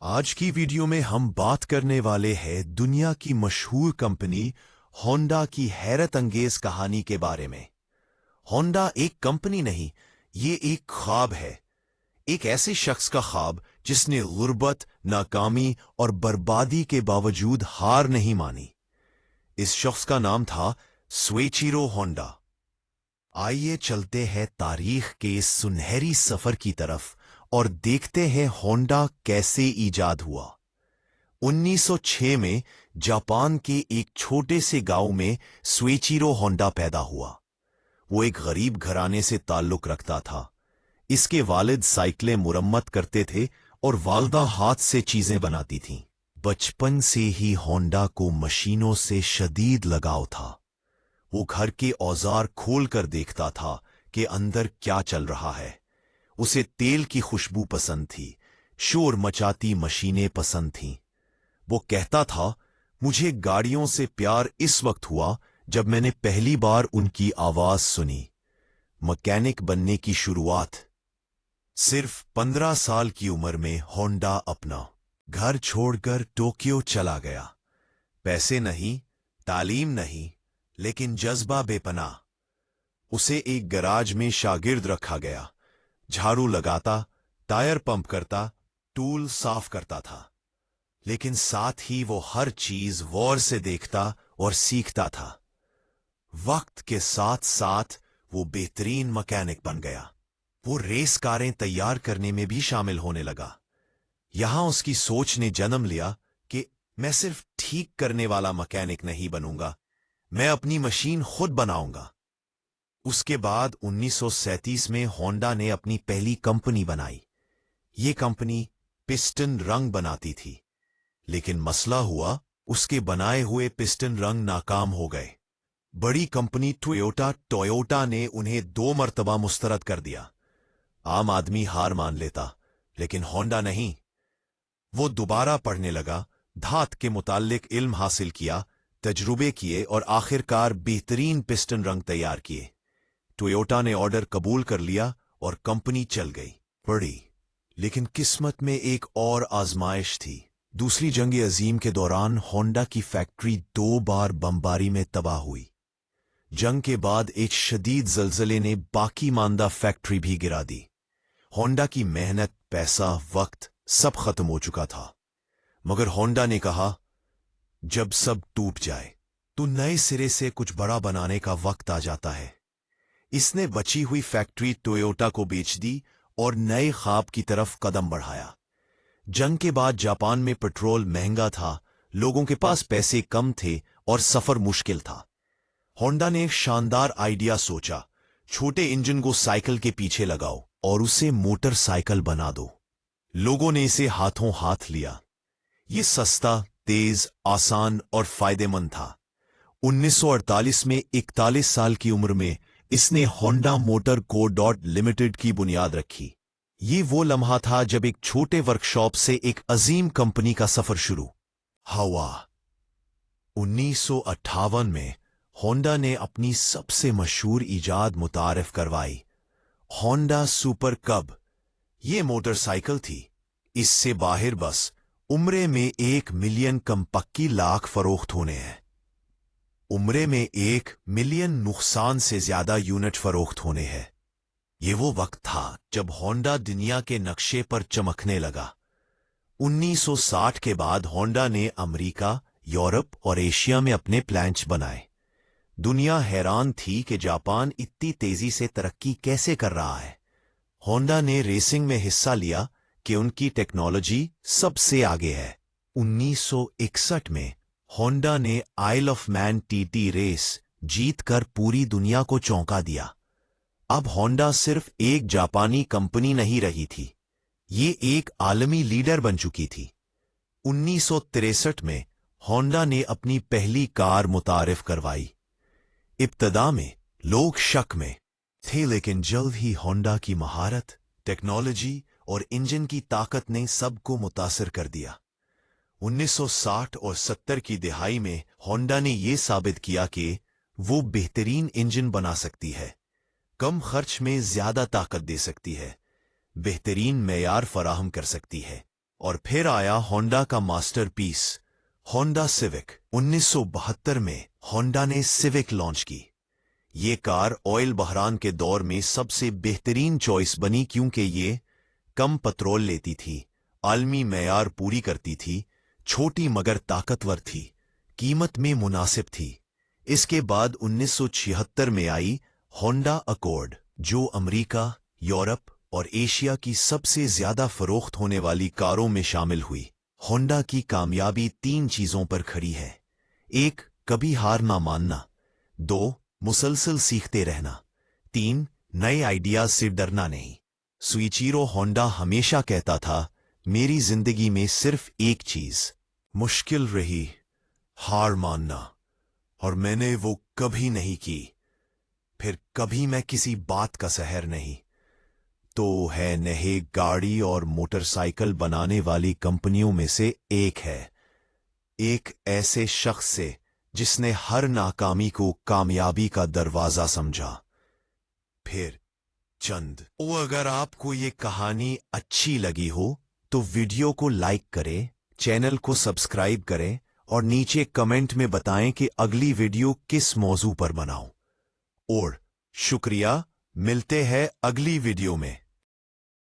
आज की वीडियो में हम बात करने वाले हैं दुनिया की मशहूर कंपनी होंडा की हैरत अंगेज कहानी के बारे में। होंडा एक कंपनी नहीं, ये एक ख्वाब है। एक ऐसे शख्स का ख्वाब जिसने गुर्बत, नाकामी और बर्बादी के बावजूद हार नहीं मानी। इस शख्स का नाम था सोइचिरो होंडा। आइए चलते हैं तारीख के इस सुनहरी सफर की तरफ और देखते हैं होंडा कैसे ईजाद हुआ। 1906 में जापान के एक छोटे से गांव में सोइचिरो होंडा पैदा हुआ। वो एक गरीब घराने से ताल्लुक रखता था। इसके वालिद साइकिलें मुरम्मत करते थे और वालदा हाथ से चीजें बनाती थीं। बचपन से ही होंडा को मशीनों से शदीद लगाव था। वो घर के औजार खोल कर देखता था कि अंदर क्या चल रहा है। उसे तेल की खुशबू पसंद थी, शोर मचाती मशीनें पसंद थीं। वो कहता था, मुझे गाड़ियों से प्यार इस वक्त हुआ जब मैंने पहली बार उनकी आवाज सुनी। मैकेनिक बनने की शुरुआत। सिर्फ 15 साल की उम्र में होंडा अपना घर छोड़कर टोक्यो चला गया। पैसे नहीं, तालीम नहीं, लेकिन जज्बा बेपनाह। उसे एक गैराज में शागिर्द रखा गया। झाड़ू लगाता, टायर पंप करता, टूल साफ करता था। लेकिन साथ ही वो हर चीज गौर से देखता और सीखता था। वक्त के साथ साथ वो बेहतरीन मैकेनिक बन गया। वो रेस कारें तैयार करने में भी शामिल होने लगा। यहां उसकी सोच ने जन्म लिया कि मैं सिर्फ ठीक करने वाला मैकेनिक नहीं बनूंगा, मैं अपनी मशीन खुद बनाऊंगा। उसके बाद 1937 में होंडा ने अपनी पहली कंपनी बनाई। ये कंपनी पिस्टन रंग बनाती थी, लेकिन मसला हुआ, उसके बनाए हुए पिस्टन रंग नाकाम हो गए। बड़ी कंपनी टोयोटा ने उन्हें 2 मरतबा मुस्तरद कर दिया। आम आदमी हार मान लेता, लेकिन होंडा नहीं। वो दोबारा पढ़ने लगा, धात के मुताल्लिक इल्म हासिल किया, तजुर्बे किए और आखिरकार बेहतरीन पिस्टन रंग तैयार किए। टोयोटा ने ऑर्डर कबूल कर लिया और कंपनी चल गई। पड़ी, लेकिन किस्मत में एक और आजमाइश थी। दूसरी जंग अजीम के दौरान होंडा की फैक्ट्री 2 बार बमबारी में तबाह हुई। जंग के बाद एक शदीद जलजले ने बाकी मांदा फैक्ट्री भी गिरा दी। होंडा की मेहनत, पैसा, वक्त सब खत्म हो चुका था। मगर होंडा ने कहा, जब सब टूट जाए तो नए सिरे से कुछ बड़ा बनाने का वक्त आ जाता है। इसने बची हुई फैक्ट्री टोयोटा को बेच दी और नए ख्वाब की तरफ कदम बढ़ाया। जंग के बाद जापान में पेट्रोल महंगा था, लोगों के पास पैसे कम थे और सफर मुश्किल था। होंडा ने एक शानदार आइडिया सोचा, छोटे इंजन को साइकिल के पीछे लगाओ और उसे मोटरसाइकिल बना दो। लोगों ने इसे हाथों हाथ लिया। ये सस्ता, तेज, आसान और फायदेमंद था। 1948 में 41 साल की उम्र में इसने होंडा मोटर को लिमिटेड की बुनियाद रखी। ये वो लम्हा था जब एक छोटे वर्कशॉप से एक अजीम कंपनी का सफर शुरू हुआ। 1958 में होंडा ने अपनी सबसे मशहूर इजाद मुतारिफ करवाई, होंडा सुपर कब। ये मोटरसाइकिल थी। इससे बाहर बस उम्रे में 1 मिलियन कम पक्की लाख फरोख्त होने हैं। उम्रे में 1 मिलियन नुकसान से ज्यादा यूनिट फरोख्त होने हैं। ये वो वक्त था जब होंडा दुनिया के नक्शे पर चमकने लगा। 1960 के बाद होंडा ने अमेरिका, यूरोप और एशिया में अपने प्लांट्स बनाए। दुनिया हैरान थी कि जापान इतनी तेजी से तरक्की कैसे कर रहा है। होंडा ने रेसिंग में हिस्सा लिया कि उनकी टेक्नोलॉजी सबसे आगे है। 1961 में होंडा ने आइल ऑफ मैन टीटी रेस जीतकर पूरी दुनिया को चौंका दिया। अब होंडा सिर्फ एक जापानी कंपनी नहीं रही थी, ये एक आलमी लीडर बन चुकी थी। 1963 में होंडा ने अपनी पहली कार मुतारिफ करवाई। इब्तदा में लोग शक में थे, लेकिन जल्द ही होंडा की महारत, टेक्नोलॉजी और इंजन की ताकत ने सबको मुतासिर कर दिया। 1960 और 70 की दिहाई में होंडा ने यह साबित किया कि वो बेहतरीन इंजन बना सकती है, कम खर्च में ज्यादा ताकत दे सकती है, बेहतरीन मेयार फराहम कर सकती है। और फिर आया होंडा का मास्टरपीस होंडा सिविक। 1972 में होंडा ने सिविक लॉन्च की। ये कार ऑयल बहरान के दौर में सबसे बेहतरीन चॉइस बनी क्योंकि ये कम पेट्रोल लेती थी, आलमी मेयार पूरी करती थी, छोटी मगर ताकतवर थी, कीमत में मुनासिब थी। इसके बाद 1976 में आई होंडा अकॉर्ड, जो अमेरिका, यूरोप और एशिया की सबसे ज्यादा फरोख्त होने वाली कारों में शामिल हुई। होंडा की कामयाबी 3 चीजों पर खड़ी है। 1. कभी हार ना मानना। 2. मुसलसल सीखते रहना। 3. नए आइडियाज से डरना नहीं। सुइचिरो होंडा हमेशा कहता था, मेरी जिंदगी में सिर्फ एक चीज मुश्किल रही, हार मानना, और मैंने वो कभी नहीं की। फिर कभी मैं किसी बात का सहर नहीं। तो है नहे गाड़ी और मोटरसाइकिल बनाने वाली कंपनियों में से एक है, एक ऐसे शख्स से जिसने हर नाकामी को कामयाबी का दरवाजा समझा। फिर चंद। अगर आपको ये कहानी अच्छी लगी हो तो वीडियो को लाइक करें, चैनल को सब्सक्राइब करें और नीचे कमेंट में बताएं कि अगली वीडियो किस मौजू पर बनाऊं। और शुक्रिया, मिलते हैं अगली वीडियो में।